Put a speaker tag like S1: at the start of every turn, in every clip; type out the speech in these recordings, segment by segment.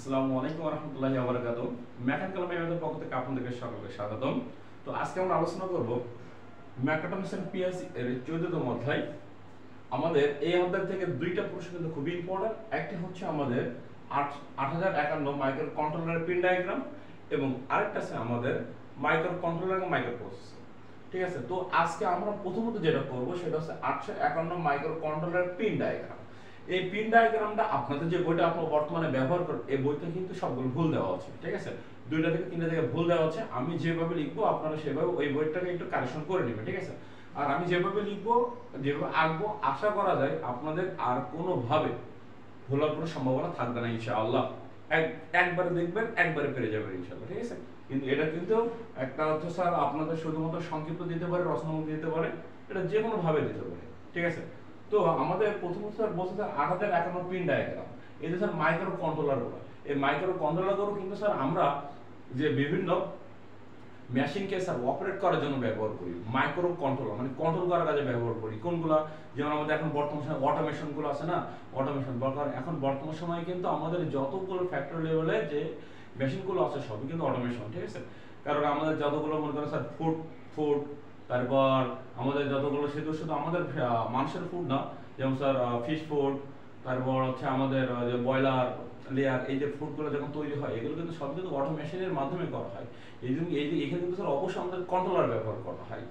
S1: আসসালামু আলাইকুম ওয়া রাহমাতুল্লাহি ওয়া বারাকাতুহু। মেকানিক্যাল মেথডের পক্ষ থেকে আপনাদেরকে সকলকে স্বাগতম। তো আজকে আমরা আলোচনা করব মেকাট্রনিক্স এন্ড পিএলসি এর 14তম অধ্যায়। আমাদের এই অধ্যায় থেকে দুইটা প্রশ্ন কিন্তু খুবই ইম্পর্টেন্ট। একটা হচ্ছে আমাদের 8051 মাইক্রো কন্ট্রোলারের পিন ডায়াগ্রাম এবং আরেকটা আছে আমাদের মাইক্রো কন্ট্রোলার এবং মাইক্রো প্রসেসর। ঠিক আছে, তো আজকে আমরা প্রথমত যেটা করব সেটা হচ্ছে 851 মাইক্রো কন্ট্রোলার পিন ডায়াগ্রাম। এই পিন ডায়াগ্রামটা আপনাদের যে বইটা আপনারা বর্তমানে ব্যবহার করেন এই বইতে কিন্তু সবগুলো ভুল দেওয়া আছে। ঠিক আছে, দুইটা থেকে তিনটা থেকে ভুল দেওয়া আছে। আমি যেভাবে লিখবো আপনারা সেভাবে ওই বইটাকে একটু কারেকশন করে নেবেন। ঠিক আছে, আর আমি যেভাবে লিখবো যেভাবে আঁকবো আশা করা যায় আপনাদের আর কোনোভাবে ভুলার কোনো সম্ভাবনা থাকবে না ইনশাআল্লাহ। একবারে দেখবেন একবারে পেরে যাবেন ইনশাআল্লাহ। ঠিক আছে, কিন্তু এটা কিন্তু একটা হচ্ছে স্যার আপনাদের শুধুমাত্র সংক্ষিপ্ত দিতে পারে, রচনামূলক দিতে পারে, এটা যে কোনো ভাবে দিতে পারে। ঠিক আছে, তো আমাদের প্রথমত স্যার বলতে স্যার 8051 পিন ডায়াগ্রাম, এই যে স্যার মাইক্রো কন্ট্রোলার গুলো, এই মাইক্রো কন্ট্রোলার গুলো কিন্তু স্যার আমরা যে বিভিন্ন মেশিনকে স্যার অপারেট করার জন্য ব্যবহার করি। মাইক্রো কন্ট্রোলার মানে কন্ট্রোল করার কাজে ব্যবহার করি। কোনগুলা? যেমন আমাদের এখন বর্তমান সময় অটোমেশন গুলো আছে না, অটোমেশন কারণ এখন বর্তমান সময়ে কিন্তু আমাদের যতগুলো ফ্যাক্টরি লেভেলে যে মেশিন গুলো আছে সবই কিন্তু অটোমেশন। ঠিক আছে, কারণ আমাদের যতগুলো মনে করেন স্যার ফুড ফুড তারপর আমাদের যতগুলো শুধু শুধু আমাদের মানুষের ফুড না, যেমন স্যার ফিশ ফুড, তারপর হচ্ছে আমাদের যে ব্রয়লার লেয়ার, এই যে ফুডগুলো যখন তৈরি হয় এগুলো কিন্তু সব কিন্তু অটোমেশনের মাধ্যমে করা হয়। এই জন্য এই যে এখানে কিন্তু স্যার অবশ্যই আমাদের কন্ট্রোলার ব্যবহার করা হয়।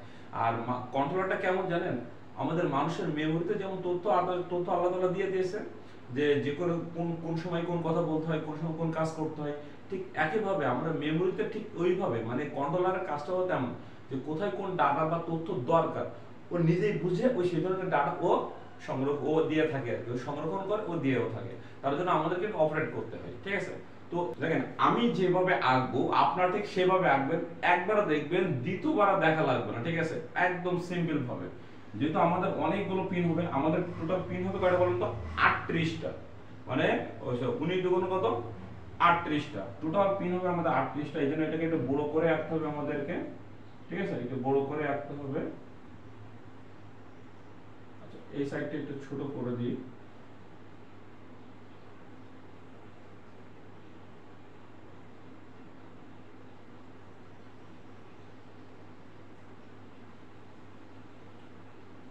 S1: আর কন্ট্রোলারটা কেমন জানেন? আমাদের মানুষের মেমোরিতে যেমন তথ্য আলাদা আলাদা দিয়ে দিয়েছে, যে যে কোনো কোন কোন সময় কোন কথা বলতে হয়, কোন সময় কোন কাজ করতে হয়, ঠিক একইভাবে আমরা মেমোরিতে ঠিক ওইভাবে মানে কন্ট্রোলারের কাজটাও তেমন, যে কোথায় কোন ডাটা বা তথ্য দরকার ও নিজেই বুঝে ওই সেই ধরনের ডাটা ও দিয়ে থাকে আর কি, ও সংরক্ষণ করে ও দিয়েও থাকে। তার জন্য আমাদেরকে অপারেট করতে হয়। ঠিক আছে, তো দেখেন আমি যেভাবে আঁকবো আপনারা ঠিক সেভাবে আঁকবেন, একবার দেখবেন দ্বিতীয়বার দেখা লাগবে না। ঠিক আছে, একদম সিম্পল ভাবে। যেহেতু আমাদের অনেকগুলো পিন হবে, আমাদের টোটাল পিন হবে কয়টা বলেন তো? 38টা। মানে 19 দুগুণ কত? 38টা টোটাল পিন হবে আমাদের 38টা। এই জন্য এটাকে একটু বড় করে আঁকতে হবে আমাদেরকে। ঠিক আছে, একটু বড় করে আঁকতে হবে। আচ্ছা, এই সাইডটা একটু ছোট করে দিই।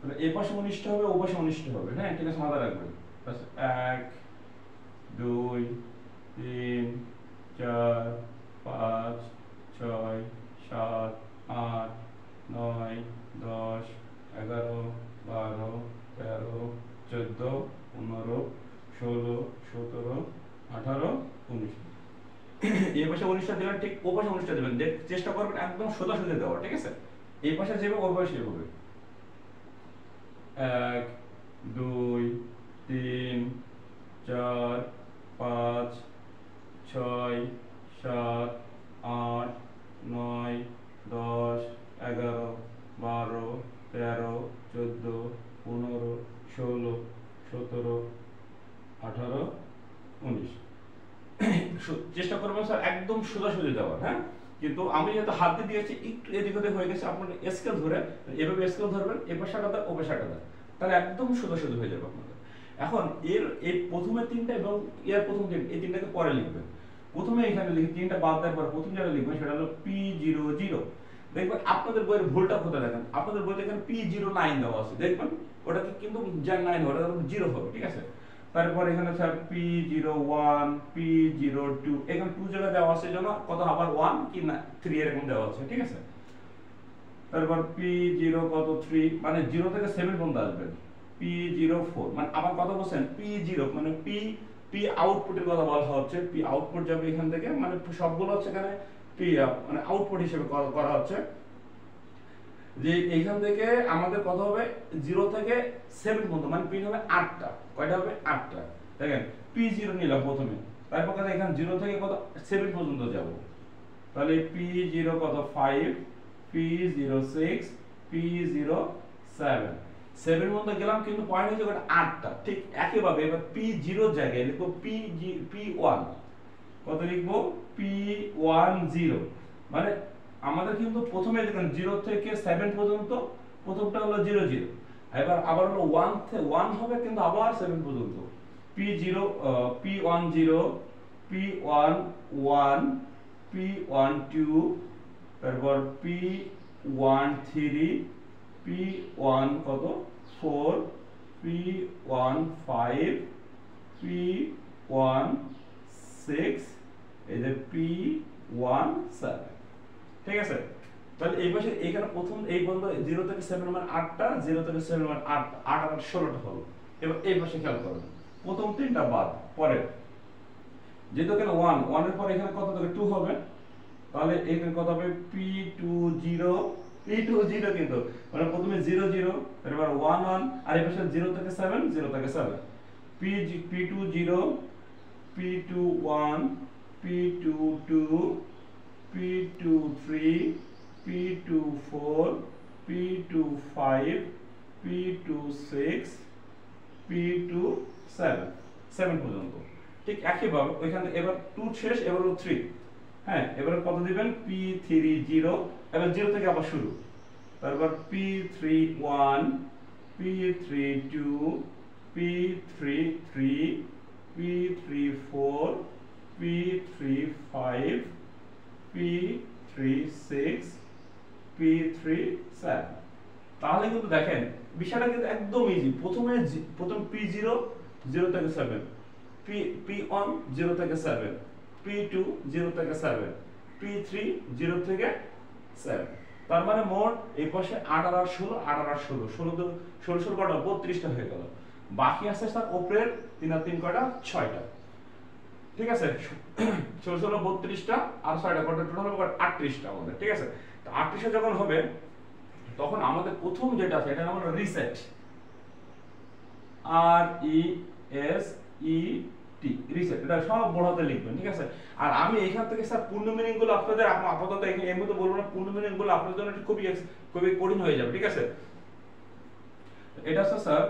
S1: মানে এই পাশে 19টা হবে, ও পাশে 19টা হবে। হ্যাঁ, ঠিক আছে, মাথায় রাখবেন। 1 2 3 4 5 6 7 8 9 10 11 12 13 14 15 16 17 18 19। এই পাশে 19টা দিবেন, ঠিক ও পাশে 19টা দিবেন। চেষ্টা করবেন একদম সোজাসুজি দেওয়া। ঠিক আছে, এই পাশে যাবে ওই পাশে হবে। 1 2 3 4 5 6 7 8 9 10 11 12 13 14 15 16 17 18 19। চেষ্টা করবেন স্যার একদম সোজাসুজি দেওয়ার। হ্যাঁ, কিন্তু আমি যেহেতু হাত দিয়ে দিয়েছি একটু এদিক ওদিক হয়ে গেছে, আপনার স্কেল ধরে এভাবে স্কেল ধরবেন, এ পাশে আলাদা ও পাশে আলাদা, তাহলে একদম সোজাসুজি হয়ে যাবে আপনাদের। এখন এর এই প্রথমে তিনটা এবং এর প্রথম তিন, এই তিনটাকে পরে লিখবেন। প্রথমে এখানে লিখে তিনটা বাদ দেওয়ার পর প্রথম যেটা লিখবেন সেটা হলো P00। দেখবেন আপনাদের বইয়ের ভুলটা কোথায় দেখেন, আপনাদের বইতে এখানে P09 দেওয়া আছে, দেখবেন ওটাকে কিন্তু যা 9 ওটা 0 হবে। ঠিক আছে, তারপর এখানে স্যার P01 P02, এখানে 2 জায়গা দেওয়া আছে জন্য কত আবার 1 কি না 3 এরকম দেওয়া আছে। ঠিক আছে, তারপর P0 কত 3 মানে 0 থেকে 7 পর্যন্ত আসবে। P04 মানে আবার কত বলছেন P0 মানে P আউটপুটের কথা বলা হচ্ছে। P আউটপুট যাবে এখান থেকে, মানে সবগুলো হচ্ছে এখানে P মানে আউটপুট হিসেবে করা হচ্ছে। যে এইখান থেকে আমাদের কত হবে 0 থেকে 7 পর্যন্ত, মানে পিন হবে 8টা। কয়টা হবে? 8টা। দেখেন P0 নিলাম প্রথমে, তারপর কত এখানে 0 থেকে কত 7 পর্যন্ত যাব, তাহলে P0 কত 5 P06 P07 7 পর্যন্ত গেলাম, কিন্তু পয়েন্ট হচ্ছে কত 8টা। ঠিক একইভাবে এবার P0 জায়গায় লিখবো P1 কত লিখবো P10, মানে আমাদের কিন্তু প্রথমে দেখেন 0 থেকে 7 পর্যন্ত প্রথমটা হলো 00, এবার আবার হলো 1 হবে কিন্তু আবার 7 পর্যন্ত P10 P10 P1 1 P1 2 তারপর P1 3 P1 কত 4 P1 5 P1 6 এই যে P1 7 ঠিক আছে। তাহলে এই পাশে এখানে প্রথম এই বন্ধ 0 থেকে 7 মানে 8টা 0 থেকে 7 মানে 8 8 আর 16টা হলো। এবার এই পাশে খেয়াল করুন প্রথম তিনটা বাদ পরে যেহেতু এখানে 1 এর পর এখানে কত থেকে 2 হবে তাহলে এখানে কত হবে P20 কিন্তু মানে প্রথমে 0 0 তারপর 1 1 আর এই পাশে 0 থেকে 7 0 থেকে 7 P20 P21 P22 P23 P24 P25 P26 P27 7 পর্যন্ত ঠিক একইভাবে ওইখানে এবার 2 শেষ এবার 3 হ্যাঁ এবার কত দিবেন P30 এবার 0 থেকে আবার শুরু তারপর P31 P32 P33 P34 P35 P36 P37 তাহলে কিন্তু দেখেন বিষয়টা কিন্তু একদম ইজি প্রথম P0 0 থেকে 7 P1 0 থেকে 7 P2 0 থেকে 7 P3 0 থেকে 7 তার মানে মোট এই পাশে 8 আর 16 8 আর 16 16 কটা 32টা হয়ে গেল বাকি আছে স্যার উপরের 3 আর 3 কটা 6টা ঠিক আছে 16 32টা আর 6টা কটা টোটাল হবে 38টা আমাদের ঠিক আছে তো 38টা যখন হবে তখন আমাদের প্রথম যেটা আছে এটা আমরা রিসেট আর ই এস ই টি রিসেট এটা সব বড় হাতে লিখবেন ঠিক আছে। আর আমি এখান থেকে স্যার পূর্ণ মিনিং গুলো আপনাদের আপাতত এর মধ্যে বলবো না পূর্ণ মিনিং গুলো আপনাদের জন্য খুবই কঠিন হয়ে যাবে ঠিক আছে। এটা আছে স্যার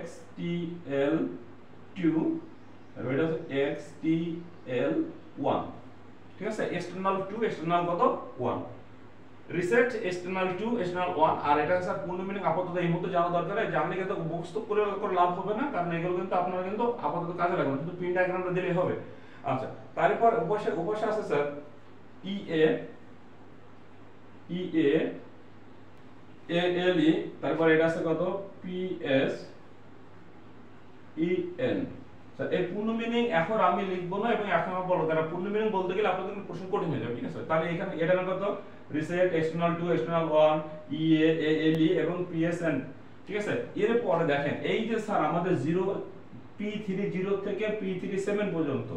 S1: XTL2 আর এটা হচ্ছে XTL1 ঠিক আছে এক্সটারনাল 2 এক্সটারনাল কত 1 রিসেট এক্সটারনাল 2 এক্সটারনাল 1 আর এটা স্যার পূর্ণ মিনিং আপাতত এই মুহূর্তে জানা দরকার জানলে কিন্তু মুখস্থ করে লাভ হবে না কারণ এগুলো কিন্তু আপনারা কিন্তু আপাতত কাজে লাগবে না শুধু পিন ডায়াগ্রামটা দিলেই হবে। আচ্ছা তারপর উপসে আছে স্যার EA তারপর এটা আছে কত PS EN স্যার এই পূর্ণ মিনিং এখন আমি লিখব না এবং এখন আমি বলবো কারণ পূর্ণ মিনিং বলতে গেলে আপনাদের প্রশ্ন কঠিন হয়ে যাবে ঠিক আছে। তাহলে এখানে এটা কত reset external 2 external 1 EA ALE এবং PSN ঠিক আছে। এর পরে দেখেন এই যে স্যার আমাদের 0 P30 থেকে P37 পর্যন্ত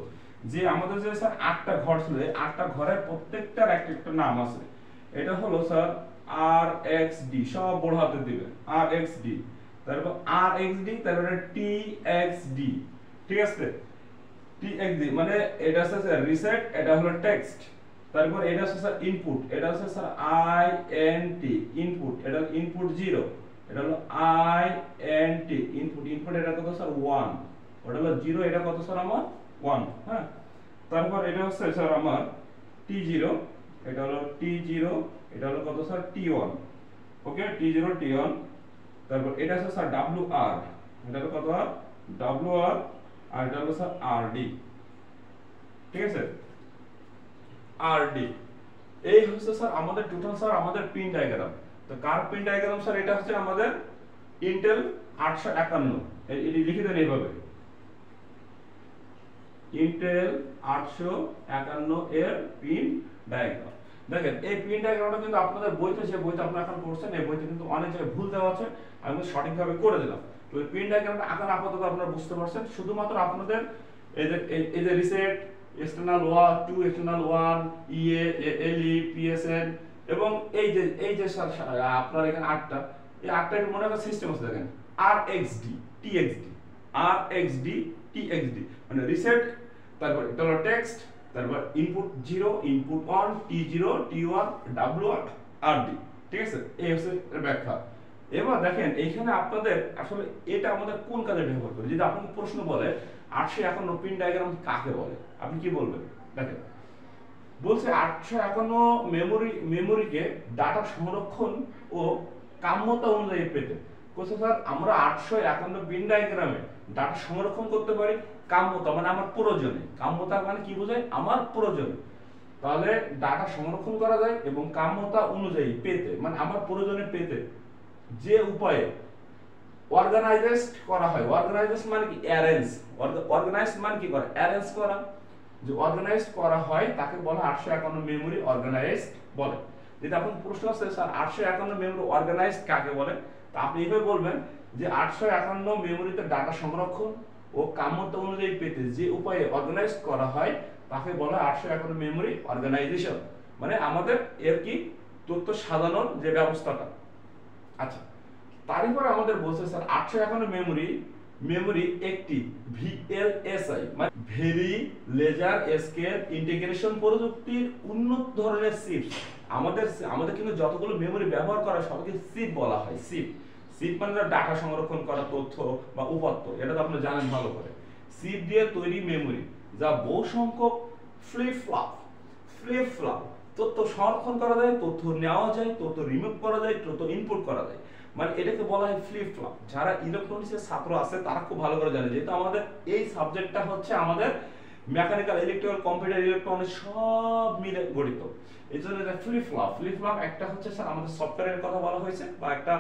S1: যে আমাদের যে স্যার 8টা ঘর ছিল এই 8টা ঘরের প্রত্যেকটার একটা নাম আছে এটা হলো স্যার RXD সব বড় হাতে দিবেন RXD তারপর RXD তারপরে TXD ঠিক আছে TXD মানে এটা আছে স্যার রিসেট এটা হলো টেক্সট তারপর এটা আছে স্যার ইনপুট এটা আছে স্যার INT ইনপুট এটা ইনপুট 0 এটা হলো INT ইনপুট এটা কত স্যার 1 ওটা হলো 0 এটা কত স্যার আমার 1 হ্যাঁ। তারপর এটা হচ্ছে স্যার আমার T0 এটা হলো T0 এটা হলো কত স্যার T1 ওকে T0 T1 তারপর এটা আছে স্যার WR এটা হলো কত WR আর এটা হলো স্যার RD ঠিক আছে RD এই হচ্ছে স্যার আমাদের টোটাল স্যার আমাদের পিন ডায়াগ্রাম। তো কার পিন ডায়াগ্রাম স্যার এটা হচ্ছে আমাদের ইন্টেল 851 এটি লিখে দেন এইভাবে ইন্টেল 851 এর পিন ডায়াগ্রাম। দেখেন এই পিন ডায়াগ্রামটা কিন্তু আপনাদের বইতে যে বইতে আপনারা এখন করছেন এই বইতে কিন্তু অনেক জায়গায় ভুল দেওয়া আছে আমি সঠিকভাবে করে দিলাম। তো এই পিন ডায়াগ্রামটা এখন আপাতত আপনারা বুঝতে পারছেন শুধুমাত্র আপনাদের এই যে reset external 2 external 1 EA ALE PSN এবং এই যে আপনার এখানে 8টা এই 8টা মনে একটা সিস্টেম আছে দেখেন RXD TXD মানে রিসেট তারপর এটা হলো টেক্সট তারপর input 0 input 1 T0 T1 WR RD ঠিক আছে এই হচ্ছে এর ব্যাখ্যা। এবার দেখেন এইখানে আপনাদের আসলে এটা আমাদের কোন কাজে ব্যবহার করে যদি আপনাকে প্রশ্ন বলে 851 পিন ডায়াগ্রাম কাকে বলে আপনি কি বলবেন দেখেন বলছে 851 মেমোরিকে ডাটা সংরক্ষণ ও কাম্যতা অনুযায়ী পেতে কোথায় স্যার আমরা 851 পিন ডায়াগ্রামে ডাটা সংরক্ষণ করতে পারি কাম্যতা মানে আমার প্রয়োজনে, কাম্যতা মানে কি বোঝায়, আমার প্রয়োজনে। তাহলে ডাটা সংরক্ষণ করা যায় এবং কাম্যতা অনুযায়ী পেতে মানে আমার প্রয়োজনে পেতে যে উপায়ে অর্গানাইজড করা হয়। অর্গানাইজড মানে কি অ্যারেঞ্জ, অর্গানাইজড মানে কি করা, অ্যারেঞ্জ করা। যে অর্গানাইজড করা হয় তাকে বলা 851 মেমরি অর্গানাইজড বলে। যদি আপনার প্রশ্ন আসে স্যার 851 মেমরি অর্গানাইজড কাকে বলে, তা আপনি এইভাবে বলবেন যে 851 মেমরিতে ডাটা সংরক্ষণ ও কাম্যতা অনুযায়ী পেতে যে উপায়ে অর্গানাইজড করা হয় তাকে বলা 851 মেমরি অর্গানাইজেশন। মানে আমাদের এর কি তথ্য সাজানোর যে ব্যবস্থাটা। আচ্ছা, তারপর আমাদের বলছে স্যার 851 মেমরি একটি ভিএলএসআই মানে ভেরি লেজার স্কেল ইন্টিগ্রেশন প্রযুক্তির উন্নত ধরনের চিপ। আমাদের কিন্তু যতগুলো মেমরি ব্যবহার করা সবকে চিপ বলা হয়। চিপ মানে ডাটা সংরক্ষণ করা তথ্য বা উপাত্ত, এটা তো আপনারা জানেন ভালো করে। চিপ দিয়ে তৈরি মেমরি যা বহু সংখ্যক ফ্লিপ ফ্লপ তথ্য সংরক্ষণ করা যায়, তথ্য নেওয়া যায়, তথ্য রিমুভ করা যায়, তথ্য ইনপুট করা যায়, মানে এটাকে বলা হয় ফ্লিপ ফ্লপ। যারা ইলেকট্রনিক্সের ছাত্র আছে তারা খুব ভালো করে জানে, যেহেতু আমাদের এই সাবজেক্টটা হচ্ছে আমাদের মেকানিক্যাল, ইলেকট্রিক্যাল, কম্পিউটার, ইলেকট্রনিক্স সব মিলে গঠিত। এই জন্য এটা ফ্লিপ ফ্লপ একটা হচ্ছে স্যার আমাদের সফটওয়্যারের কথা বলা হয়েছে বা একটা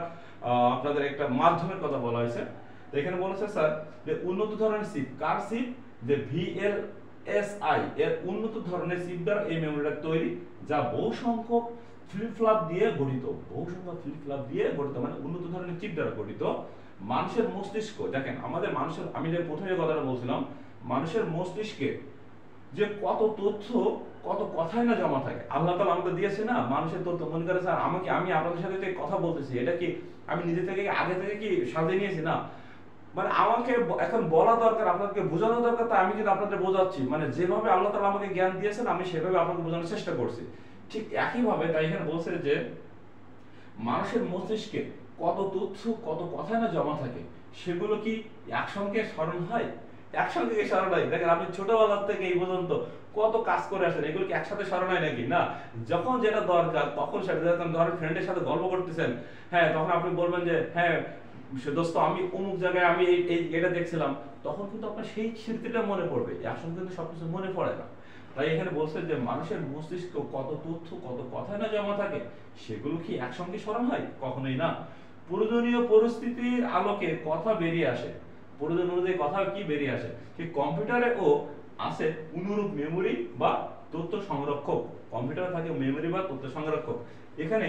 S1: আপনাদের একটা মাধ্যমের কথা বলা হয়েছে। তো এখানে বলেছে স্যার যে উন্নত ধরনের চিপ, কার চিপ, যে ভিএলএসআই এর উন্নত ধরনের চিপ দ্বারা এই মেমোরিটা তৈরি, যা বহু সংখ্যক ফ্লিপ ফ্লপ দিয়ে গঠিত। মানে উন্নত ধরনের চিপ দ্বারা গঠিত। মানুষের মস্তিষ্ক দেখেন, আমাদের মানুষের, আমি যে প্রথমে কথাটা বলছিলাম, মানুষের মস্তিষ্কে যে কত তথ্য, কত কথাই না জমা থাকে। আল্লাহ তাআলা আমাদের দিয়েছে না মানুষের তথ্য। মনে করে স্যার আমি আপনাদের সাথে যে কথা বলতেছি, এটা কি আমি নিজে থেকে আগে থেকে কি সাজিয়ে নিয়েছি? না, মানে আমাকে এখন বলা দরকার, আপনাদেরকে বোঝানো দরকার, তাই আমি কিন্তু আপনাদের বোঝাচ্ছি। মানে যেভাবে আল্লাহ তাআলা আমাকে জ্ঞান দিয়েছেন আমি সেভাবে আপনাকে বোঝানোর চেষ্টা করছি। ঠিক একই ভাবে তাই এখানে বলছে যে মানুষের মস্তিষ্কে কত তথ্য, কত কথা না জমা থাকে, সেগুলো কি একসঙ্গে স্মরণ হয়? একসঙ্গে স্মরণ হয়? দেখেন আপনি ছোটবেলার থেকে এই পর্যন্ত কত কাজ করে আসেন, এগুলো কি একসাথে স্মরণ হয় নাকি? না, যখন যেটা দরকার তখন সেটা, যখন ধরেন ফ্রেন্ডের সাথে গল্প করতেছেন, হ্যাঁ, তখন আপনি বলবেন যে হ্যাঁ দোস্ত আমি অমুক জায়গায় আমি এটা দেখছিলাম, তখন কিন্তু আপনার সেই স্মৃতিটা মনে পড়বে। একসঙ্গে কিন্তু সবকিছু মনে পড়ে না। তাই এখানে বলছে যে মানুষের মস্তিষ্ক কত তথ্য, কত কথা না জমা থাকে, সেগুলো কি একসঙ্গে স্মরণ হয়? কখনোই না। প্রয়োজনীয় পরিস্থিতির আলোকে কথা বেরিয়ে আসে, প্রয়োজন অনুযায়ী কথা কি বেরিয়ে আসে। ঠিক কম্পিউটারে ও আছে অনুরূপ মেমোরি বা তথ্য সংরক্ষক। কম্পিউটারে থাকে মেমোরি বা তথ্য সংরক্ষক। এখানে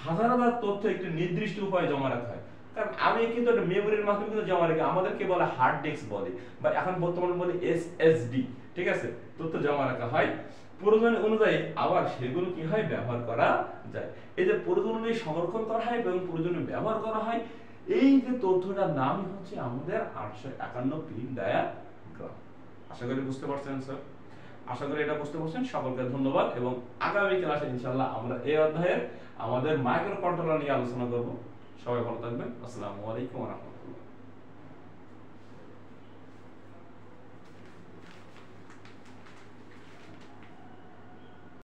S1: হাজার হাজার তথ্য একটি নির্দিষ্ট উপায়ে জমা রাখা হয়। কারণ আমি কিন্তু একটা মেমোরির মাধ্যমে কিন্তু জমা রাখি, আমাদেরকে বলে হার্ড ডিস্ক বলে, বা এখন বর্তমানে বলে এসএসডি। ঠিক আছে, তথ্য জমা রাখা হয় প্রয়োজন অনুযায়ী, আবার সেগুলো কি হয় ব্যবহার করা যায়। এই যে প্রয়োজন অনুযায়ী সংরক্ষণ করা হয় এবং প্রয়োজনে ব্যবহার করা হয়, এই যে তথ্যটার নামই হচ্ছে আমাদের 851 পিন ডায়াগ্রাম। আশা করি বুঝতে পারছেন স্যার, আশা করি এটা বুঝতে পারছেন। সকলকে ধন্যবাদ এবং আগামী ক্লাসে ইনশাআল্লাহ আমরা এই অধ্যায়ের আমাদের মাইক্রো কন্ট্রোলার নিয়ে আলোচনা করব। সবাই ভালো থাকবেন। আসসালামু আলাইকুম ওয়া রাহমাতুল্লাহ।